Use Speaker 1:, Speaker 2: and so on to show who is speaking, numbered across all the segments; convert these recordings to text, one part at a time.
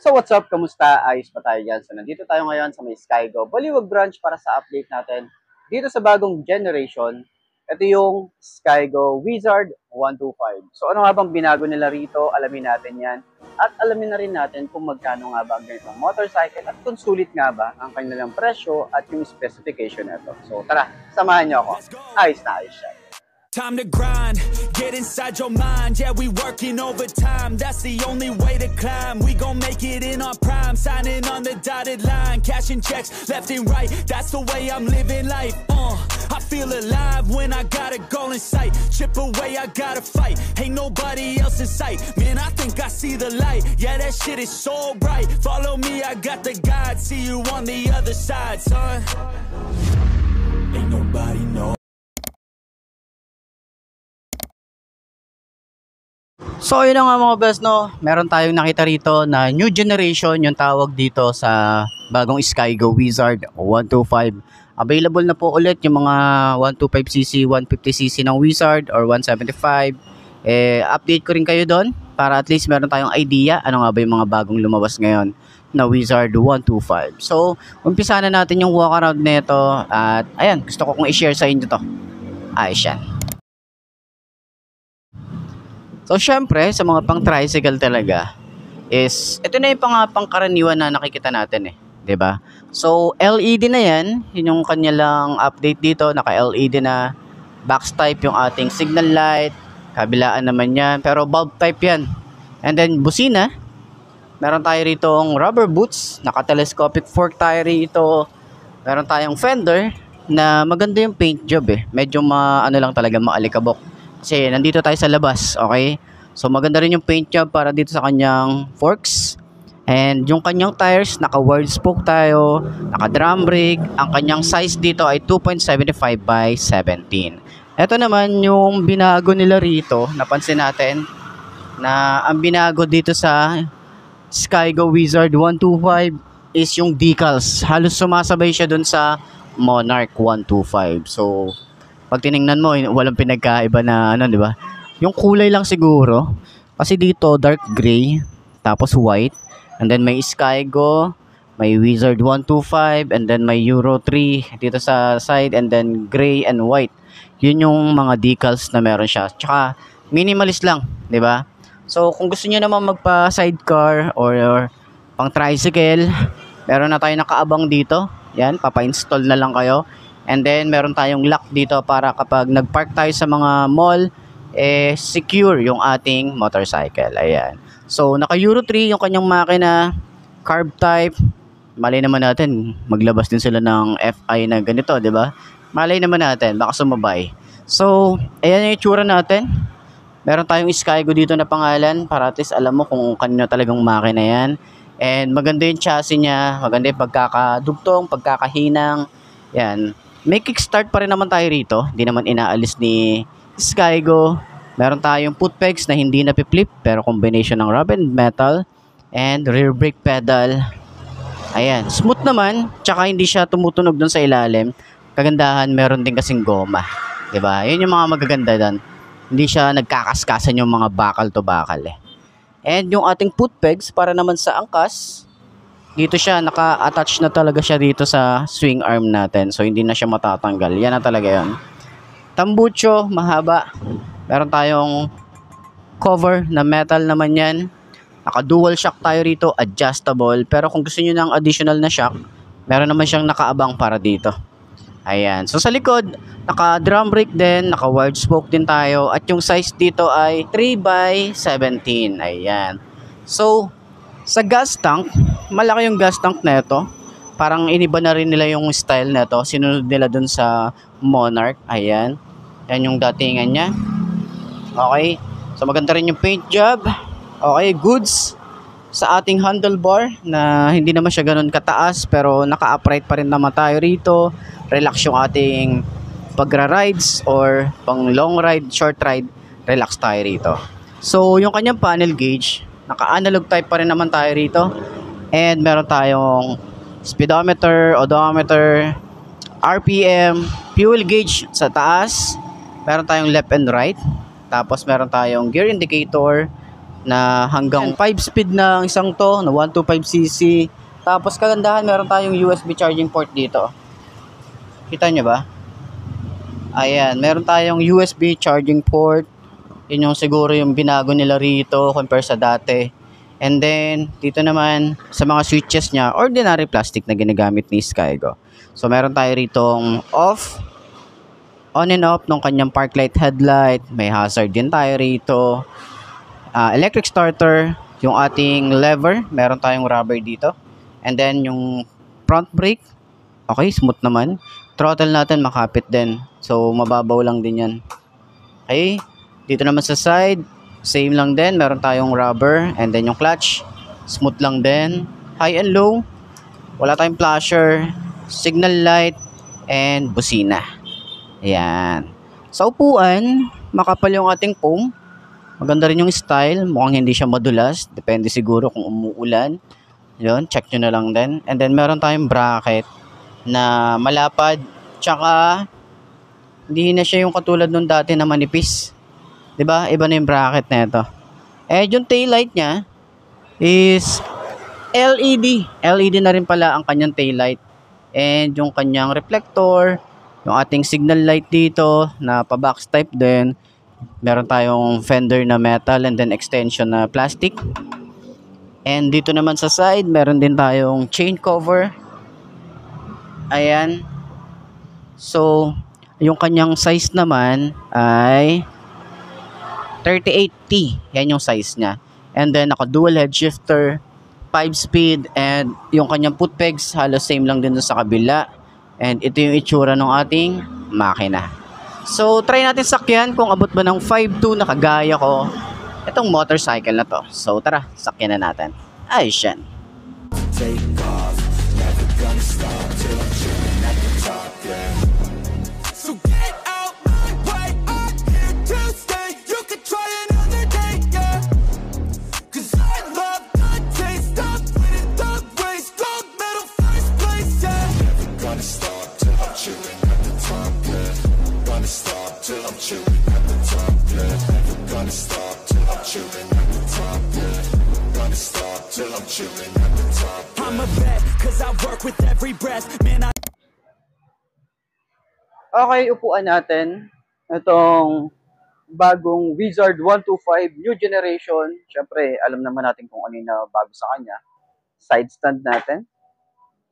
Speaker 1: So what's up? Kamusta? Ayos pa tayo dyan. So nandito tayo ngayon sa may Skygo Baliwag branch para sa update natin dito sa bagong generation. Ito yung Skygo Wizard 125. So ano nga bang binago nila rito? Alamin natin yan. At alamin na rin natin kung magkano nga ba ang ganitong motorcycle at kung sulit nga ba ang kanilang presyo at yung specification nito. So tara, samahan niyo ako. Ayos na ayos siya.
Speaker 2: Time to grind, get inside your mind. Yeah, we working overtime. That's the only way to climb. We gon' make it in our prime. Signing on the dotted line, cashing checks left and right. That's the way I'm living life. I feel alive when I got a goal in sight. Chip away, I gotta fight. Ain't nobody else in sight. Man, I think I see the light. Yeah, that shit is so bright. Follow me, I got the guide. See you on the other side, son. Ain't nobody know.
Speaker 3: So yun na nga mga best, no, meron tayong nakita rito na new generation yung tawag dito sa bagong Skygo Wizard 125. Available na po ulit yung mga 125cc, 150cc ng Wizard or 175. Update ko rin kayo doon para at least meron tayong idea ano nga ba yung mga bagong lumabas ngayon na Wizard 125. So umpisa na natin yung walk around nito at ayan, gusto ko kong i-share sa inyo to. Ayos yan. So, syempre, sa mga pang-tricycle talaga, is, ito na yung pangkaraniwan na nakikita natin eh. 'Di ba? So, LED na yan. Yun yung kanya lang update dito. Naka-LED na. Box type yung ating signal light. Kabilaan naman yan. Pero bulb type yan. And then, busina. Meron tayo rito ang rubber boots. Naka-telescopic fork tayo rito. Meron tayong fender na maganda yung paint job eh. Medyo ano lang talaga, maalikabok. Kasi nandito tayo sa labas, okay? So maganda rin yung paint job para dito sa kanyang forks. And yung kanyang tires, naka-wide spoke tayo, naka-drum brake. Ang kanyang size dito ay 2.75 by 17. Ito naman yung binago nila rito. Napansin natin na ang binago dito sa Skygo Wizard 125 is yung decals. Halos sumasabay siya dun sa Monarch 125. So pag tiningnan mo, walang pinagkaiba na ano, di ba? Yung kulay lang siguro. Kasi dito, dark gray, tapos white. And then may Skygo, may Wizard 125, and then may Euro 3 dito sa side, and then gray and white. Yun yung mga decals na meron siya. Tsaka, minimalist lang, di ba? So, kung gusto niyo naman magpa-sidecar or pang-tricycle, meron na tayo nakaabang dito. Yan, papa-install na lang kayo. And then meron tayong lock dito para kapag nagpark tayo sa mga mall, secure yung ating motorcycle. Ayan. So naka Euro 3 yung kanyang makina, carb type. Malay naman natin, maglabas din sila ng FI na ganito, 'di ba? Malay naman natin, baka sumabay. So, ayan yung itsura natin. Meron tayong Skygo dito na pangalan para at least alam mo kung kanino talagang makina yan. And maganda yung chassis niya, maganda yung pagkakadugtong, pagkakahinang. Yan. May kickstart pa rin naman tayo rito. Hindi naman inaalis ni Skygo. Meron tayong foot pegs na hindi napiflip pero combination ng rubber and metal and rear brake pedal. Ayan, smooth naman. Tsaka hindi siya tumutunog dun sa ilalim. Kagandahan, meron din kasing goma. 'Di ba? Yun yung mga magaganda doon. Hindi siya nagkakaskasan yung mga bakal to bakal eh. And yung ating foot pegs para naman sa angkas, dito siya, naka-attach na talaga siya dito sa swing arm natin. So, hindi na siya matatanggal. Yan na talaga yan. Tambucho, mahaba. Meron tayong cover na metal naman yan. Naka-dual shock tayo rito, adjustable. Pero kung gusto nyo ng additional na shock, meron naman siyang nakaabang para dito. Ayan. So, sa likod, naka-drum brake din, naka-wide spoke din tayo. At yung size dito ay 3 by 17. Ayan. So, sa gas tank, malaki yung gas tank na ito. Parang iniba na rin nila yung style na ito. Sinunod nila dun sa Monarch. Ayan. Yan yung datingan niya. Okay. So maganda rin yung paint job. Okay. Goods sa ating handlebar na hindi naman siya ganun kataas pero naka-upright pa rin naman tayo rito. Relax yung ating pagra-rides or pang long ride, short ride. Relax tayo rito. So yung kanyang panel gauge, naka-analog type pa rin naman tayo rito. And meron tayong speedometer, odometer, RPM, fuel gauge sa taas. Meron tayong left and right. Tapos meron tayong gear indicator, na hanggang 5 speed na ang isang to na 125cc. Tapos kagandahan, meron tayong USB charging port dito. Kita nyo ba? Ayan, meron tayong USB charging port. Yun yung siguro yung binago nila rito compare sa dati. And then, dito naman sa mga switches niya, ordinary plastic na ginagamit ni Skygo. So, meron tayo ritong off, on and off ng kanyang park light headlight. May hazard din tayo rito. Electric starter, yung ating lever, meron tayong rubber dito. And then, yung front brake, okay, smooth naman. Throttle natin makapit din. So, mababaw lang din yan. Okay, dito naman sa side, same lang din, meron tayong rubber. And then yung clutch, smooth lang din. High and low, wala tayong flasher, signal light, and busina. Ayan. Sa upuan, makapal yung ating foam. Maganda rin yung style, mukhang hindi siya madulas. Depende siguro kung umuulan. Yun, check nyo na lang din. And then meron tayong bracket na malapad. Tsaka, hindi na siya yung katulad nung dati na manipis. 'Di ba? Iba na yung bracket na ito. Eh, yung taillight niya is LED. LED na rin pala ang kanyang taillight. And yung kanyang reflector, yung ating signal light dito na pa-box type din. Meron tayong fender na metal and then extension na plastic. And dito naman sa side, meron din tayong chain cover. Ayan. So, yung kanyang size naman ay 38T. Yan yung size niya. And then, naka-dual head shifter, 5-speed, and yung kanyang foot pegs, halos same lang din sa kabila. And ito yung itsura ng ating makina. So, try natin sakyan kung abot ba ng 5.2 na kagaya ko itong motorcycle na to. So, tara, sakyan na natin. Ayos yan.
Speaker 2: Take off, never gonna stop till I'm chilling at the top, yeah. So get out my way, I'm here to stay. You can try another day, yeah. 'Cause I love the taste of winning the race. Gold medal, first place, yeah. Never gonna stop till I'm chilling at the top, yeah. Gonna stop till I'm chilling at the top, yeah. Never gonna stop till I'm chilling at the top, yeah. Gonna stop till I'm chilling at the top, yeah. I'm a vet, 'cause I work with every breath, man.
Speaker 1: Okay, upuan natin. Itong bagong Wizard 125 New Generation. Siyempre, alam naman natin kung ano yung bago sa kanya. Side stand natin.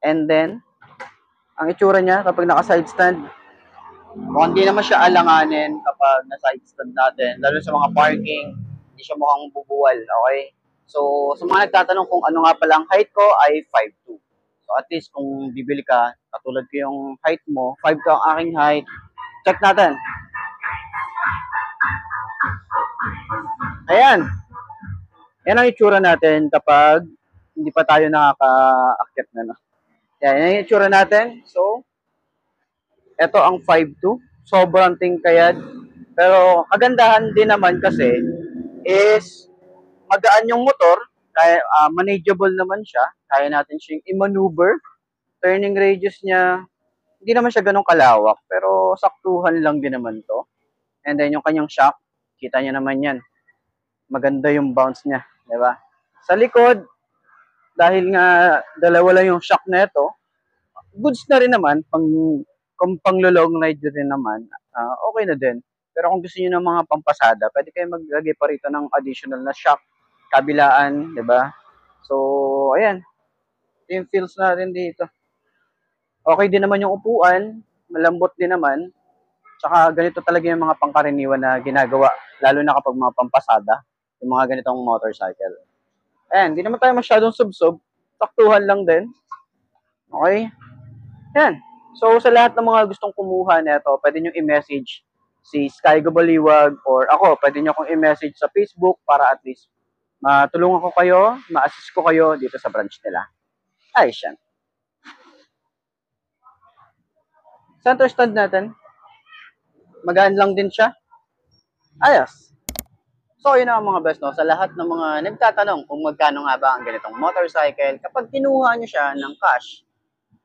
Speaker 1: And then, ang itsura niya kapag naka-side stand, mukhang hindi naman siya alanganin kapag na-side stand natin. Lalo sa mga parking, hindi siya mukhang bubuwal. Okay? So, sa mga nagtatanong kung ano nga pala ang height ko ay 5'2". So, at least kung bibili ka, katulad ko yung height mo, 5'2" ang aking height. Check natin. Ayan. Yan ang itsura natin kapag hindi pa tayo nakaka-akyat na. No? Yan yung itsura natin. So, ito ang 5'2". Sobrang tingkayad. Pero, kagandahan din naman kasi is magaan yung motor. Kaya, manageable naman siya. Kaya natin siyang i-maneuver. Turning radius niya, hindi naman siya ganun kalawak. Pero, saktuhan lang din naman to. And then, yung kanyang shock, kita niya naman yan. Maganda yung bounce niya. Diba? Sa likod, dahil nga dalawa lang yung shock na ito, goods na rin naman. Kung pang-long ride din naman, okay na din. Pero kung gusto niyo ng mga pampasada, pwede kayo maglagay pa rito ng additional na shock, kabilaan, 'di ba? So, ayan. Yung feels natin dito. Okay din naman yung upuan, malambot din naman. Tsaka ganito talaga yung mga pangkaraniwan na ginagawa, lalo na kapag mga pampasada, yung mga ganitong motorcycle. Ayan, hindi naman tayo masyadong subsob, saktuhan lang din. Okay? Ayan. So, sa lahat ng mga gustong kumuha nito, pwede nyo i-message si Skygo Baliwag or ako, pwede nyo akong i-message sa Facebook para at least matulungan ko kayo, ma-assist ko kayo dito sa branch nila. Ayos yan. Center stand natin. Magaan lang din siya. Ayos. So, yun ang mga best, no? Sa lahat ng mga nagtatanong kung magkano nga ba ang ganitong motorcycle, kapag kinuha nyo siya ng cash,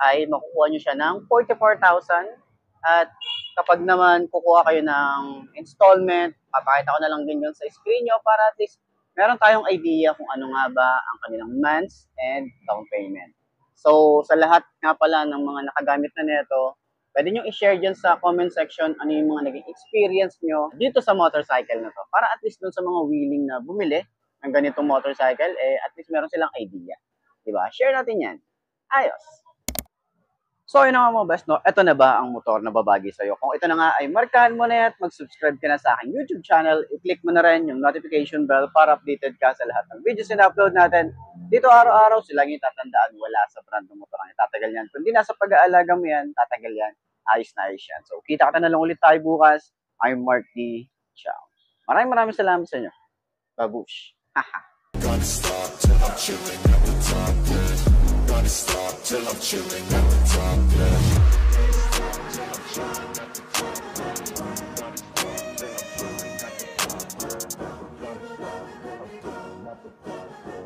Speaker 1: ay makukuha nyo siya ng 44,000. At kapag naman kukuha kayo ng installment, papakita ko na lang din yun sa screen nyo para at least meron tayong idea kung ano nga ba ang kanilang months and down payment. So, sa lahat nga pala ng mga nakagamit na nito, pwede nyo i-share dyan sa comment section ano yung mga naging experience nyo dito sa motorcycle na to. Para at least dun sa mga willing na bumili ng ganitong motorcycle, at least meron silang idea. Diba? Share natin yan. Ayos! So, yun na nga mga best, no? Ito na ba ang motor na babagi sa'yo? Kung ito na nga ay markahan mo na yan at mag-subscribe ka na sa aking YouTube channel, i-click mo na rin yung notification bell para updated ka sa lahat ng videos na upload natin. Dito araw-araw sila yung tatandaan, wala sa brand ng motor ang tatagal yan. Kung di nasa pag-aalaga mo yan, tatagal yan. Ayos na ayos yan. So, kita ka na lang ulit tayo bukas. I'm Mark D. Ciao. Maraming salamat sa inyo. Babush. Haha.
Speaker 2: Gonna stop till I'm chilling at the top, yeah. Gonna stop till I'm chilling at the top, yeah.